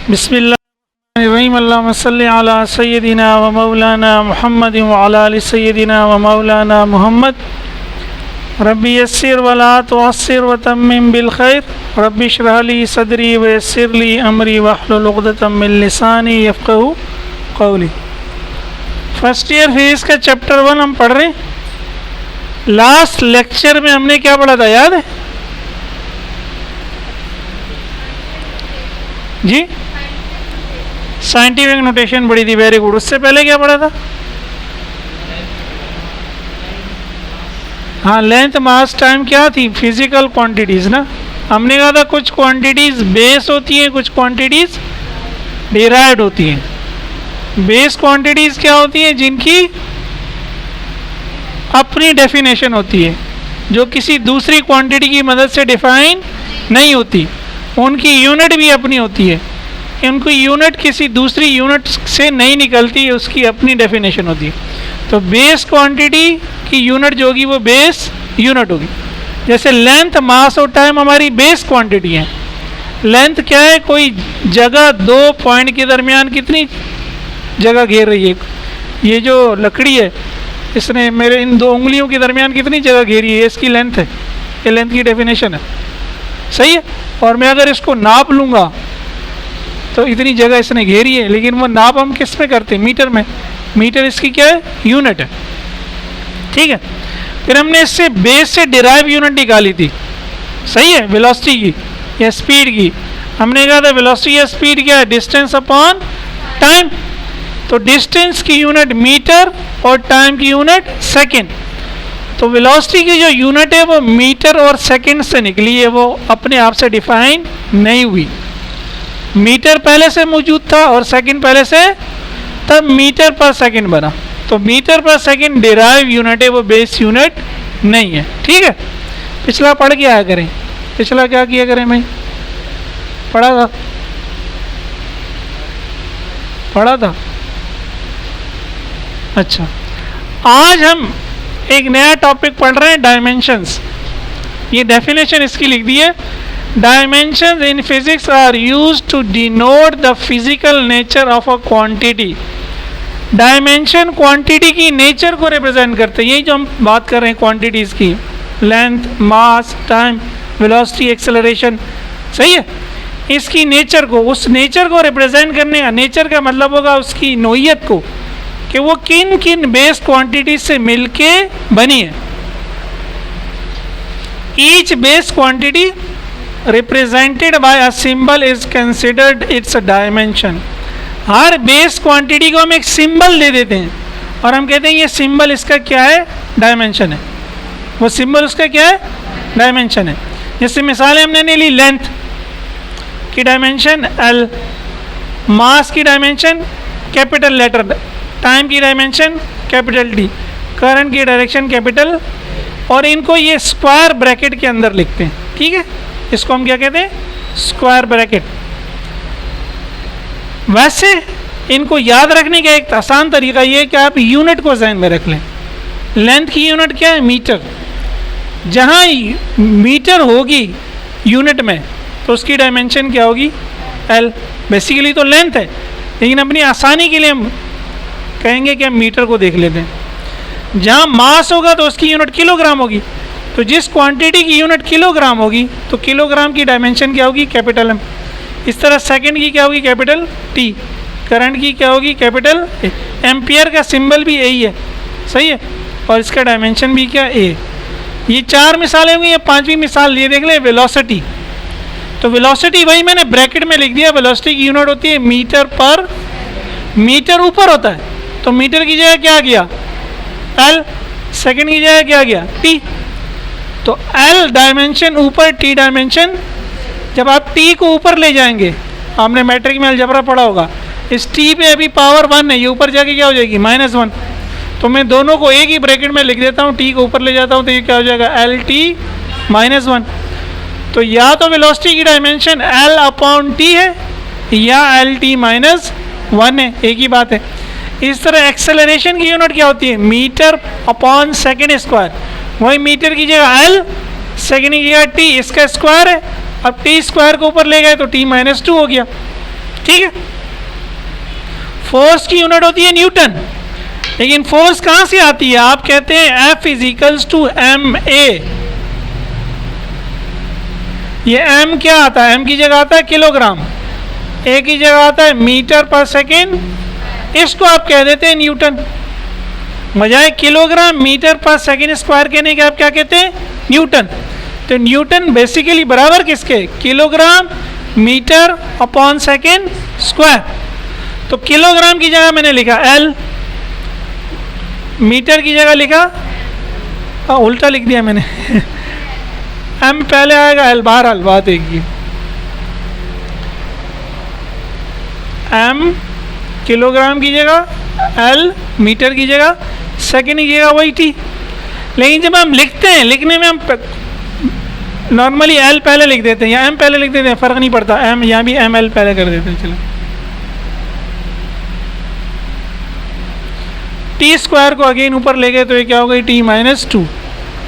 बिस्मिल्लाहिर्रहमानिर्रहीम। अल्लाहुम्मा सल्लि अला सय्यदिना व मौलाना मुहम्मद व अला आलि सय्यदिना व मौलाना मुहम्मद। रब्बी यस्सिर व ला तुअस्सिर व तम्मिम बिल खैर। रब्बी इश्रह ली सदरी व यस्सिर ली अमरी वहलुल उक़दतम मिन लिसानी यफ़क़हू क़ौली। फर्स्ट ईयर फिजिक्स का चैप्टर 1 हम पढ़ रहे हैं। लास्ट लेक्चर में हमने क्या पढ़ा था, याद है जी? साइंटिफिक नोटेशन पढ़ी थी, वेरी गुड। उससे पहले क्या पढ़ा था? हाँ, लेंथ मास टाइम क्या थी? फिजिकल क्वांटिटीज ना। हमने कहा था कुछ क्वांटिटीज बेस होती हैं, कुछ क्वांटिटीज डिराइव्ड होती हैं। बेस क्वांटिटीज क्या होती हैं? जिनकी अपनी डेफिनेशन होती है, जो किसी दूसरी क्वांटिटी की मदद से डिफाइन नहीं होती। उनकी यूनिट भी अपनी होती है, उनकी यूनिट किसी दूसरी यूनिट से नहीं निकलती है, उसकी अपनी डेफिनेशन होती है। तो बेस क्वांटिटी की यूनिट जो होगी वो बेस यूनिट होगी। जैसे लेंथ, मास और टाइम हमारी बेस क्वांटिटी है। लेंथ क्या है? कोई जगह दो पॉइंट के दरमियान कितनी जगह घेर रही है। ये जो लकड़ी है, इसने मेरे इन दो उंगलियों के दरमियान कितनी जगह घेरी है, इसकी लेंथ है। ये लेंथ की डेफिनेशन है, सही है। और मैं अगर इसको नाप लूँगा तो इतनी जगह इसने घेरी है, लेकिन वो नाप हम किस में करते हैं? मीटर में। मीटर इसकी क्या है? यूनिट है, ठीक है। फिर हमने इससे बेस से डिराइव यूनिट निकाली थी, सही है, वेलोसिटी की या स्पीड की। हमने कहा था वेलोसिटी या स्पीड क्या है? Distance upon time. तो डिस्टेंस की यूनिट मीटर और टाइम की यूनिट सेकेंड। तो वेलोसिटी की जो यूनिट है वो मीटर और सेकेंड से निकली है, वो अपने आप से डिफाइन नहीं हुई। मीटर पहले से मौजूद था और सेकंड पहले से, तब मीटर पर सेकंड बना। तो मीटर पर सेकंड डिराइव यूनिट है, वो बेस यूनिट नहीं है, ठीक है। पिछला पढ़ के आया करें। पिछला क्या किया करें? मैं पढ़ा था। अच्छा, आज हम एक नया टॉपिक पढ़ रहे हैं, डायमेंशंस। ये डेफिनेशन इसकी लिख दी है। Dimensions in physics are used to denote the physical nature of a quantity. Dimension quantity की नेचर को रिप्रेजेंट करते हैं। यही जो हम बात कर रहे हैं क्वांटिटीज़ की, लेंथ, मास, टाइम, वेलोसिटी, एक्सेलरेशन, सही है। इसकी नेचर को, उस नेचर को रिप्रेजेंट करने का, नेचर का मतलब होगा उसकी नोयत को, कि वो किन किन बेस क्वांटिटीज से मिलके बनी है। Each base quantity represented by a symbol is considered its dimension. Her base quantity को हम एक सिंबल दे देते हैं और हम कहते हैं ये सिंबल इसका क्या है? डायमेंशन है। वो सिंबल उसका क्या है? डायमेंशन है। जैसे मिसालें हमने ली, लेंथ की डायमेंशन L, मास की डायमेंशन कैपिटल लेटर, टाइम की डायमेंशन कैपिटल T, करंट की डायरेक्शन कैपिटल, और इनको ये स्क्वायर ब्रैकेट के अंदर लिखते हैं, ठीक है। इसको हम क्या कहते हैं? Square bracket. वैसे इनको याद रखने का एक आसान तरीका ये है कि आप यूनिट को ज़हन में रख लें। लेंथ की यूनिट क्या है? मीटर। जहाँ मीटर होगी यूनिट में तो उसकी डायमेंशन क्या होगी? L। बेसिकली तो लेंथ है, लेकिन अपनी आसानी के लिए हम कहेंगे कि हम मीटर को देख लेते हैं। जहाँ मास होगा तो उसकी यूनिट किलोग्राम होगी। तो जिस क्वांटिटी की यूनिट किलोग्राम होगी तो किलोग्राम की डायमेंशन क्या होगी? Capital M। इस तरह सेकंड की क्या होगी? Capital T। करंट की क्या होगी? Capital A। एम्पियर का सिंबल भी यही है, सही है, और इसका डायमेंशन भी क्या? A। ये चार मिसालें होंगी। ये पांचवी मिसाल ये देख लें, वेलोसिटी। तो वेलोसिटी वही मैंने ब्रैकेट में लिख दिया। वेलोसिटी की यूनिट होती है मीटर पर, मीटर ऊपर होता है तो मीटर की जगह क्या गया? L। सेकेंड की जगह क्या गया? T। तो L डायमेंशन ऊपर, T डायमेंशन। जब आप T को ऊपर ले जाएंगे, आपने मैट्रिक में अलजेब्रा पढ़ा होगा, इस T पे अभी पावर 1 है, ये ऊपर जाके क्या हो जाएगी? -1। तो मैं दोनों को एक ही ब्रैकेट में लिख देता हूँ, T को ऊपर ले जाता हूँ तो ये क्या हो जाएगा? LT -1। तो या तो वेलोसिटी की डायमेंशन L अपॉन T है या LT -1 है, एक ही बात है। इस तरह एक्सेलरेशन की यूनिट क्या होती है? Metre upon second square. वही मीटर की जगह L, सेकेंड की जगह T, इसका स्क्वायर है। अब T स्क्वायर को ऊपर ले गए तो T -2 हो गया। ठीक है। फोर्स की यूनिट होती है न्यूटन, लेकिन फोर्स कहां से आती है? आप कहते हैं F equals to M A. ये m क्या आता है? m की जगह आता है किलोग्राम, a की जगह आता है मीटर पर सेकेंड, इसको आप कह देते हैं न्यूटन। बजाय किलोग्राम मीटर पर सेकेंड स्क्वायर कहने के आप क्या कहते हैं? न्यूटन। तो न्यूटन बेसिकली बराबर किसके? Kilogram metre upon second square. तो किलोग्राम की जगह मैंने लिखा L, मीटर की जगह लिखा उल्टा लिख दिया मैंने m पहले आएगा, L बहरहाल बात एक ही। m किलोग्राम की जगह, L मीटर की जगह, सेकेंड की जगह वही t। लेकिन जब हम लिखते हैं, लिखने में हम नॉर्मली L पहले लिख देते हैं या m पहले लिख देते हैं, फ़र्क नहीं पड़ता, m यहाँ भी ml पहले कर देते हैं। चलो टी स्क्वायर को अगेन ऊपर ले गए तो ये क्या हो गई? t-2।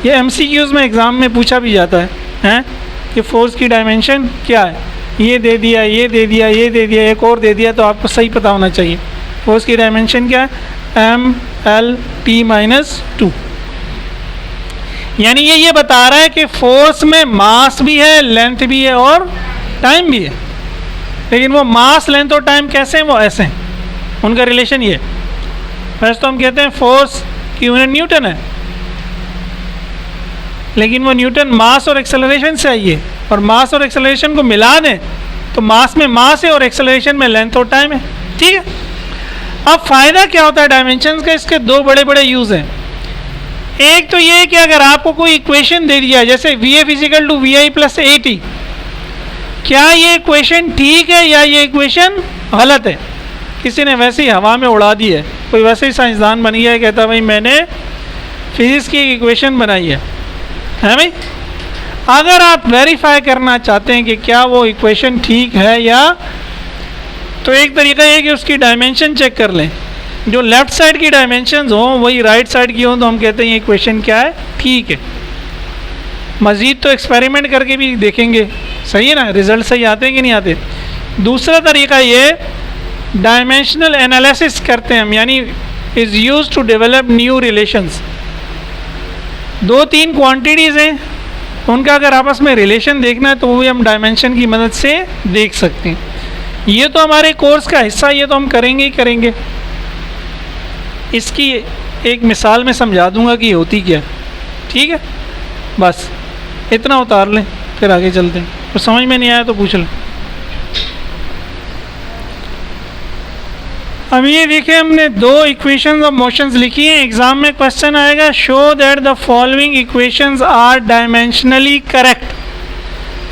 ये MCQs में एग्ज़ाम में पूछा भी जाता है, हैं कि फोर्स की डायमेंशन क्या है? ये दे दिया, ये दे दिया, ये दे दिया, एक और दे दिया, तो आपको सही पता होना चाहिए फोर्स की डायमेंशन क्या है? m/l/t-2। यानी ये बता रहा है कि फोर्स में मास भी है, लेंथ भी है और टाइम भी है। लेकिन वो मास, लेंथ और टाइम कैसे हैं? वो ऐसे हैं, उनका रिलेशन ये है। वैसे तो हम कहते हैं फोर्स की यूनिट न्यूटन है, लेकिन वो न्यूटन मास और एक्सेलरेशन से आई है, और मास और एक्सेलरेशन को मिला दें तो मास में मास है और एक्सेलरेशन में लेंथ और टाइम है। ठीक है। अब फ़ायदा क्या होता है डायमेंशंस का? इसके दो बड़े बड़े यूज़ हैं। एक तो ये कि अगर आपको कोई इक्वेशन दे दिया, जैसे VF equal to VI plus AT, क्या ये इक्वेशन ठीक है या ये इक्वेशन गलत है? किसी ने वैसे ही हवा में उड़ा दी है, कोई वैसे ही साइंसदान बन गया है, कहता भाई मैंने फिजिक्स की एक इक्वेशन बनाई है भाई। अगर आप वेरीफाई करना चाहते हैं कि क्या वो इक्वेशन ठीक है या, तो एक तरीका ये कि उसकी डायमेंशन चेक कर लें। जो लेफ़्ट साइड की डायमेंशंस हों वही राइट साइड की हों, तो हम कहते हैं ये इक्वेशन क्या है? ठीक है। मज़ीद तो एक्सपेरिमेंट करके भी देखेंगे, सही है ना, रिजल्ट सही आते हैं कि नहीं आते। दूसरा तरीका ये डायमेंशनल एनालिसिस करते हैं हम, यानी is use to develop new relations. दो तीन क्वांटिटीज़ हैं, उनका अगर आपस में रिलेशन देखना है तो वो भी हम डायमेंशन की मदद से देख सकते हैं। ये तो हमारे कोर्स का हिस्सा, ये तो हम करेंगे ही करेंगे। इसकी एक मिसाल में समझा दूंगा कि होती क्या। ठीक है, बस इतना उतार लें, फिर आगे चलते हैं। तो समझ में नहीं आया तो पूछ लें। अब ये देखिए, हमने दो इक्वेशंस ऑफ मोशंस लिखी हैं। एग्जाम में क्वेश्चन आएगा, show that the following equations are dimensionally correct.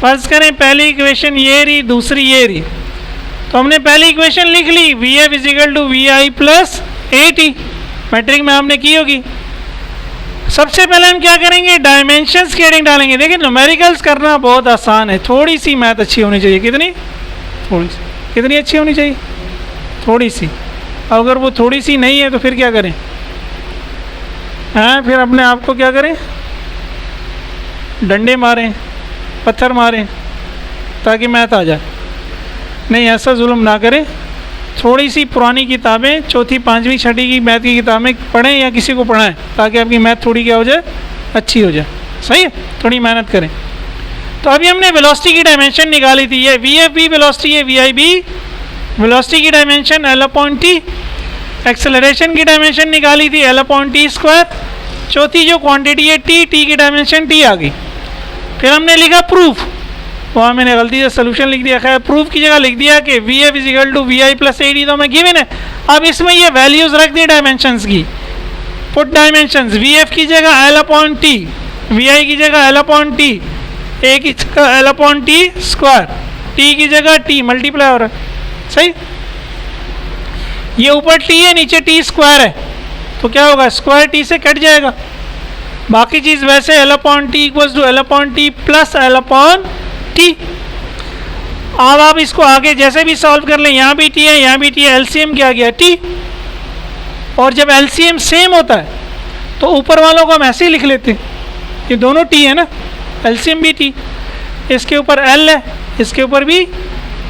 फर्ज करें पहली इक्वेशन ये रही, दूसरी ये रही, तो हमने पहली इक्वेशन लिख ली VF equal to VI plus AT, matric में हमने की होगी। सबसे पहले हम क्या करेंगे? डायमेंशंस की हेडिंग डालेंगे। देखिए न्यूमेरिकल्स करना बहुत आसान है, थोड़ी सी मैथ अच्छी होनी चाहिए। कितनी? थोड़ी सी। कितनी अच्छी होनी चाहिए? थोड़ी सी। अगर वो थोड़ी सी नहीं है तो फिर क्या करें? हाँ, फिर अपने आप को क्या करें? डंडे मारें, पत्थर मारें, ताकि मैथ आ जाए। नहीं, ऐसा जुल्म ना करें। थोड़ी सी पुरानी किताबें, चौथी पाँचवीं छठी की मैथ की किताबें पढ़ें या किसी को पढ़ाएं, ताकि आपकी मैथ थोड़ी क्या हो जाए? अच्छी हो जाए। सही है, थोड़ी मेहनत करें। तो अभी हमने वेलोसिटी की डायमेंशन निकाली थी। ये VF भी वेलोसिटी है, VI भी वेलोसिटी की डायमेंशन L/T। एक्सेलरेशन की डायमेंशन निकाली थी L/T²। चौथी जो क्वांटिटी है T की डायमेंशन T आ गई। फिर हमने लिखा प्रूफ, वहाँ मैंने गलती से सोल्यूशन लिख दिया। खैर, प्रूफ की जगह लिख दिया कि VF equal to VI plus AT, तो हमें गिवन है। अब इसमें ये वैल्यूज़ रख दी डायमेंशंस की। पुट डायमेंशंस, VF की जगह L/T, VI की जगह L/T, A की जगह L/T², T की जगह T मल्टीप्लाई हो रहा है। सही, ये ऊपर T है, नीचे T² है, तो क्या होगा? स्क्वायर T से कट जाएगा। बाकी चीज़ वैसे L/T equals to L/T plus L/T। अब आप इसको आगे जैसे भी सॉल्व कर लें, यहाँ भी T है, यहाँ भी T है, LCM क्या गया? T। और जब LCM सेम होता है तो ऊपर वालों को हम ऐसे ही लिख लेते हैं, ये दोनों T है ना, LCM भी T। इसके ऊपर L है, इसके ऊपर भी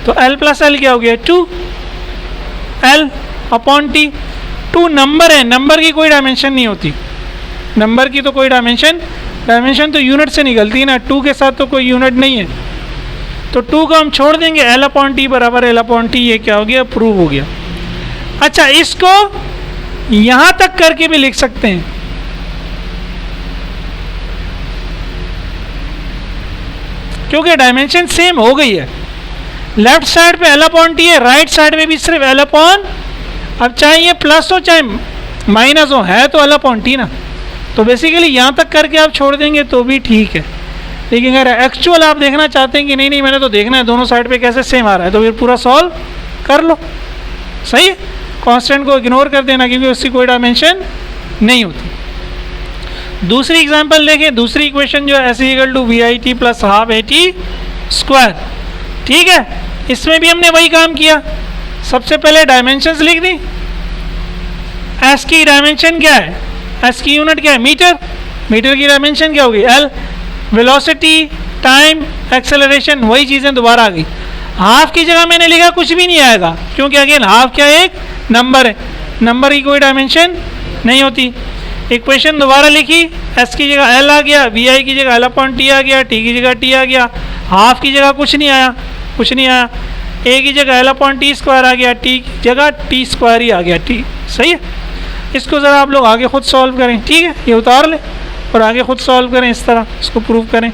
तो एल प्लस एल क्या हो गया 2 एल अपॉन टी। 2 नंबर है, नंबर की कोई डायमेंशन नहीं होती, नंबर की तो कोई डायमेंशन तो यूनिट से निकलती है ना, 2 के साथ तो कोई यूनिट नहीं है, तो 2 को हम छोड़ देंगे, एल अपॉन टी बराबर एल अपॉन टी, ये क्या हो गया प्रूव हो गया। अच्छा, इसको यहां तक करके भी लिख सकते हैं, क्योंकि डायमेंशन सेम हो गई है। लेफ्ट साइड पे एल अपॉन टी है, राइट साइड में भी सिर्फ एल अपॉन, अब चाहे ये प्लस हो चाहे माइनस हो, है तो एल अपॉन टी ना, तो बेसिकली यहाँ तक करके आप छोड़ देंगे तो भी ठीक है। लेकिन अगर एक्चुअल आप देखना चाहते हैं कि नहीं नहीं मैंने तो देखना है दोनों साइड पे कैसे सेम आ रहा है, तो फिर पूरा सॉल्व कर लो, सही है। कांस्टेंट को इग्नोर कर देना क्योंकि उसकी कोई डायमेंशन नहीं होती। दूसरी एग्जांपल देखें, दूसरी इक्वेशन जो है S equal to V I T plus half A T square, ठीक है। इसमें भी हमने वही काम किया, सबसे पहले डायमेंशंस लिख दी। एस की डायमेंशन क्या है, एस की यूनिट क्या है मीटर, मीटर की डायमेंशन क्या होगी एल। वेलोसिटी, टाइम, एक्सेलरेशन वही चीज़ें दोबारा आ गई। हाफ की जगह मैंने लिखा कुछ भी नहीं आएगा, क्योंकि अगेन हाफ क्या है, एक नंबर है, नंबर की कोई डायमेंशन नहीं होती। इक्वेशन दोबारा लिखी, एस की जगह एल आ गया, वी आई की जगह एल अपॉन टी आ गया, टी की जगह टी आ गया, हाफ की जगह कुछ नहीं आया, कुछ नहीं आया, ए की जगह एल अपॉन टी स्क्वायर आ गया, टी की जगह टी स्क्वायर ही आ गया, टी, सही है। इसको ज़रा आप लोग आगे खुद सॉल्व करें, ठीक है, ये उतार लें और आगे खुद सॉल्व करें, इस तरह इसको प्रूव करें।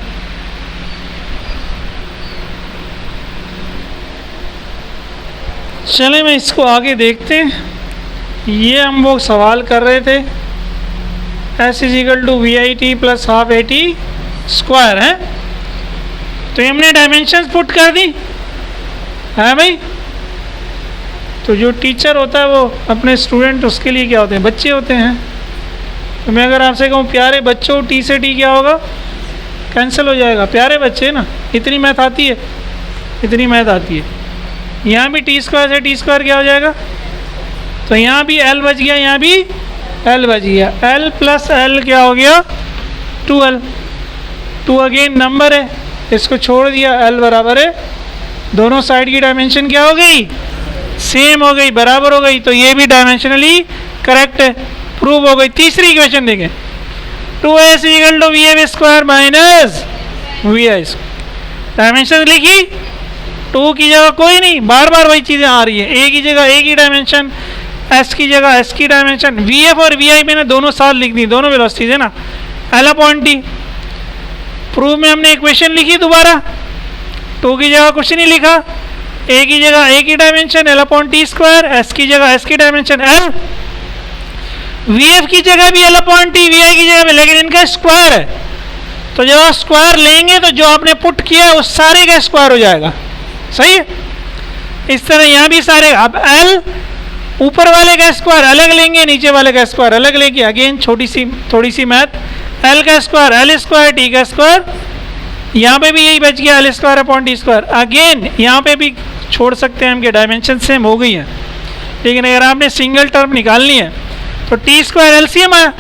चलें मैं इसको आगे देखते हैं। ये हम वो सवाल कर रहे थे, S is equal to V I T plus half A T square है, तो ये हमने डायमेंशंस पुट कर दी है भाई। तो जो टीचर होता है वो अपने स्टूडेंट, उसके लिए क्या होते हैं, बच्चे होते हैं। तो मैं अगर आपसे कहूँ प्यारे बच्चों, टी से टी क्या होगा, कैंसिल हो जाएगा, प्यारे बच्चे ना, इतनी मैथ आती है, इतनी मैथ आती है। यहाँ भी टी स्क्वायर से टी स्क्वायर क्या हो जाएगा, तो यहाँ भी एल बच गया, यहाँ भी एल बच गया, एल प्लस एल क्या हो गया 2l, 2 अगेन नंबर है, इसको छोड़ दिया, एल बराबर है, दोनों साइड की डायमेंशन क्या हो गई, सेम हो गई, बराबर हो गई, तो ये भी डायमेंशनली करेक्ट है, प्रूव हो गई। तीसरी इक्वेशन देखें, 2s equal to V A square minus V I square, dimension लिखी, 2 की जगह कोई नहीं, बार बार वही चीज़ें आ रही है, ए की जगह ए की डायमेंशन, एस की जगह एस की डायमेंशन, वी एफ और वी आई मैंने दोनों साथ लिख दी, दोनों वेलोसिटीज है ना, एल अपॉन टी। प्रूव में हमने इक्वेशन लिखी दोबारा, 2 की जगह कुछ नहीं लिखा, ए की जगह ए की dimension L upon T square, S की जगह एस की डायमेंशन एल, वी एफ की जगह भी एल अपॉन टी, वी आई की जगह भी, लेकिन इनका स्क्वायर है, तो जब आप स्क्वायर लेंगे तो जो आपने पुट किया है उस सारे का स्क्वायर हो जाएगा, सही है। इस तरह यहाँ भी सारे, अब एल ऊपर वाले का स्क्वायर अलग लेंगे, नीचे वाले का स्क्वायर अलग लेंगे, अगेन थोड़ी सी मैथ, एल का स्क्वायर एल स्क्वायर, टी का स्क्वायर, यहाँ पे भी यही बच गया L square upon T square, again यहाँ पे भी छोड़ सकते हैं हम कि डायमेंशन सेम हो गई है। लेकिन अगर आपने सिंगल टर्म निकालनी है तो टी स्क्वायर एलसीएम आया,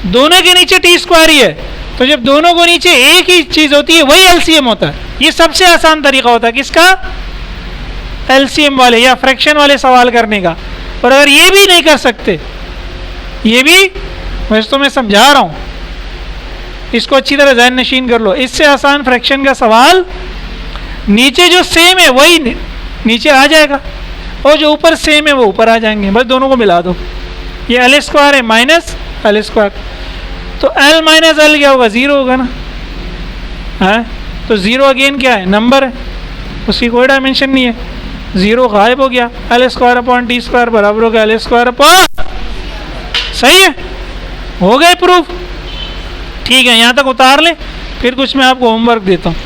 दोनों के नीचे टी स्क्वायर ही है, तो जब दोनों को नीचे एक ही चीज़ होती है वही एलसीएम होता है। ये सबसे आसान तरीका होता है किसका, एलसीएम वाले या फ्रैक्शन वाले सवाल करने का। और अगर ये भी नहीं कर सकते, ये भी वैसे तो मैं समझा रहा हूँ, इसको अच्छी तरह ज़हन नशीन कर लो, इससे आसान फ्रैक्शन का सवाल, नीचे जो सेम है वही नीचे आ जाएगा और जो ऊपर सेम है वो ऊपर आ जाएंगे, बस दोनों को मिला दो। ये एल स्क्वायर है माइनस एल स्क्वायर, तो एल माइनस एल क्या होगा, 0 होगा ना, है तो 0 अगेन क्या है, नंबर है, उसकी कोई डायमेंशन नहीं है, 0 गायब हो गया, L square upon T square बराबर हो गया एल स्क्वायर अपॉन, सही है, हो गए प्रूफ। ठीक है, यहाँ तक उतार ले, फिर कुछ मैं आपको होमवर्क देता हूँ।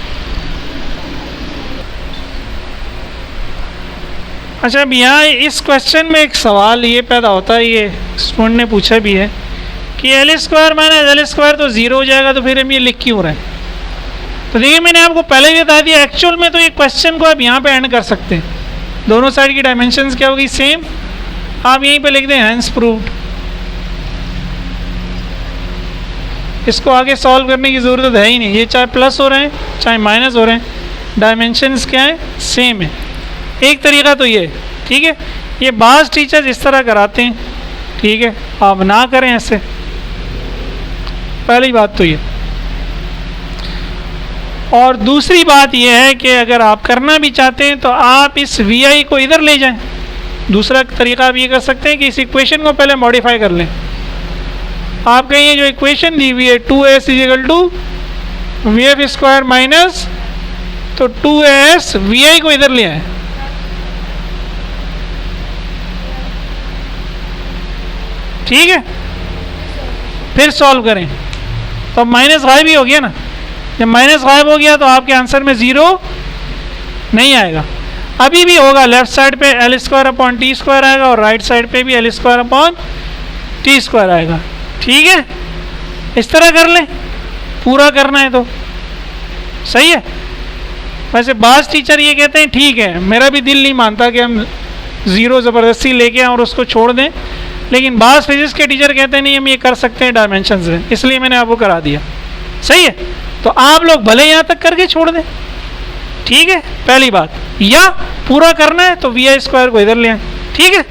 अच्छा, अब यहाँ इस क्वेश्चन में एक सवाल ये पैदा होता है, ये स्टूडेंट ने पूछा भी है कि L square minus L square तो 0 हो जाएगा, तो फिर हम ये लिख क्यों रहे हैं। तो देखिए मैंने आपको पहले ही बता दिया, एक्चुअल में तो ये क्वेश्चन को आप यहाँ पे एंड कर सकते हैं, दोनों साइड की डायमेंशंस क्या होगी, सेम, आप यहीं पे लिख दें हैंस प्रूव्ड। इसको आगे सॉल्व करने की ज़रूरत है ही नहीं, ये चाहे प्लस हो रहे हैं चाहे माइनस हो रहे हैं, डायमेंशंस क्या है, सेम है। एक तरीका तो ये, ठीक है। ये बाज़ टीचर्स इस तरह कराते हैं, ठीक है, आप ना करें ऐसे, पहली बात तो ये। और दूसरी बात ये है कि अगर आप करना भी चाहते हैं तो आप इस वी आई को इधर ले जाएं। दूसरा तरीका आप ये कर सकते हैं कि इस इक्वेशन को पहले मॉडिफाई कर लें। आप कहिए जो इक्वेशन दी हुई है 2s equal to V F square minus, तो 2s वी आई को इधर ले आए, ठीक है, फिर सॉल्व करें तो माइनस गायब ही हो गया ना। जब माइनस गायब हो गया तो आपके आंसर में ज़ीरो नहीं आएगा। अभी भी होगा, लेफ्ट साइड पे L square upon T square आएगा और राइट साइड पे भी L square upon T square आएगा, ठीक है। इस तरह कर लें, पूरा करना है तो सही है। वैसे बाज़ टीचर ये कहते हैं ठीक है, मेरा भी दिल नहीं मानता कि हम ज़ीरो ज़बरदस्ती लेके आएँ और उसको छोड़ दें, लेकिन बाज़ फिजिक्स के टीचर कहते हैं नहीं हम ये कर सकते हैं डायमेंशंस में, इसलिए मैंने आपको करा दिया, सही है। तो आप लोग भले यहाँ तक करके छोड़ दें, ठीक है, पहली बात। या पूरा करना है तो वी आई स्क्वायर को इधर ले आए, ठीक है।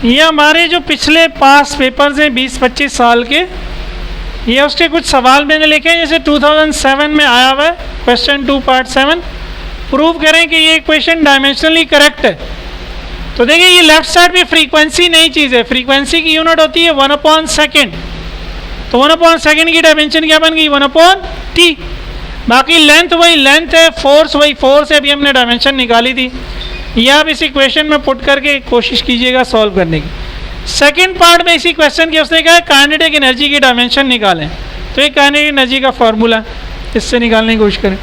ये हमारे जो पिछले पास पेपर्स हैं 20-25 साल के, ये उसके कुछ सवाल मैंने लिखे हैं। जैसे 2007 में आया हुआ है क्वेश्चन 2 पार्ट 7, प्रूव करें कि ये इक्वेशन डायमेंशनली करेक्ट है। तो देखिए ये लेफ्ट साइड पे फ्रीक्वेंसी नई चीज़ है, फ्रीक्वेंसी की यूनिट होती है 1/सेकेंड, तो 1/सेकेंड की डायमेंशन क्या बन गई 1/t। बाकी लेंथ वही लेंथ है, फोर्स वही फोर्स है, अभी हमने डायमेंशन निकाली थी। ये आप इस इक्वेशन में पुट करके कोशिश कीजिएगा सॉल्व करने की। सेकेंड पार्ट में इसी क्वेश्चन के उसने कहा काइनेटिक एनर्जी की डायमेंशन निकालें, तो ये काइनेटिक एनर्जी का फार्मूला है, इससे निकालने की कोशिश करें।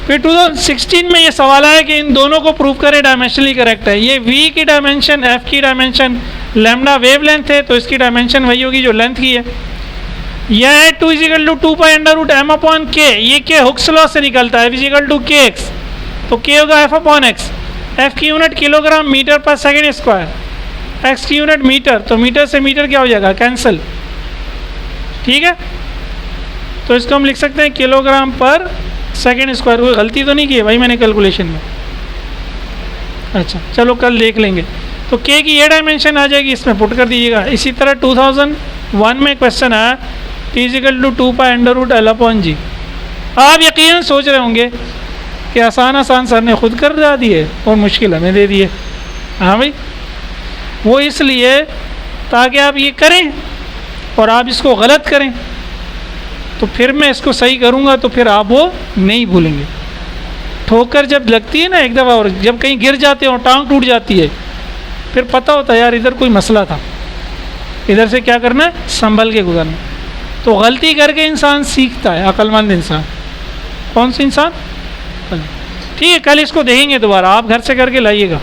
फिर 2016 में ये सवाल आया कि इन दोनों को प्रूव करें डायमेंशनली करेक्ट है। ये v की डायमेंशन, f की डायमेंशन, लैम्डा वेव लेंथ है, तो इसकी डायमेंशन वही होगी जो लेंथ की है। यह है 2 equal to 2 pi under root m upon k, ये k हुक्स लॉ से निकलता है, f इजिकल टू kx, तो k होगा f अपॉन x। f की यूनिट किलोग्राम मीटर पर सेकेंड स्क्वायर, x की यूनिट मीटर, तो मीटर से मीटर क्या हो जाएगा कैंसिल, ठीक है। तो इसको हम लिख सकते हैं किलोग्राम पर सेकेंड स्क्वायर। कोई गलती तो नहीं की है भाई मैंने कैलकुलेशन में? अच्छा चलो कल देख लेंगे। तो k की ये डायमेंशन आ जाएगी, इसमें पुट कर दीजिएगा। इसी तरह 2001 में क्वेश्चन आया t equal to 2 pi under root l upon g। आप यकीनन सोच रहे होंगे कि आसान आसान सर ने खुद कर दिए और मुश्किल हमें दे दिए। हाँ भाई, वो इसलिए ताकि आप ये करें और आप इसको गलत करें, तो फिर मैं इसको सही करूँगा तो फिर आप वो नहीं भूलेंगे। ठोकर जब लगती है ना एक दफ़ा और जब कहीं गिर जाते हो टांग टूट जाती है, फिर पता होता है यार इधर कोई मसला था, इधर से क्या करना है संभल के गुजरना। तो गलती करके इंसान सीखता है, अक्लमंद इंसान। कौन सा इंसान? ठीक है, कल इसको देखेंगे दोबारा, आप घर से करके लाइएगा।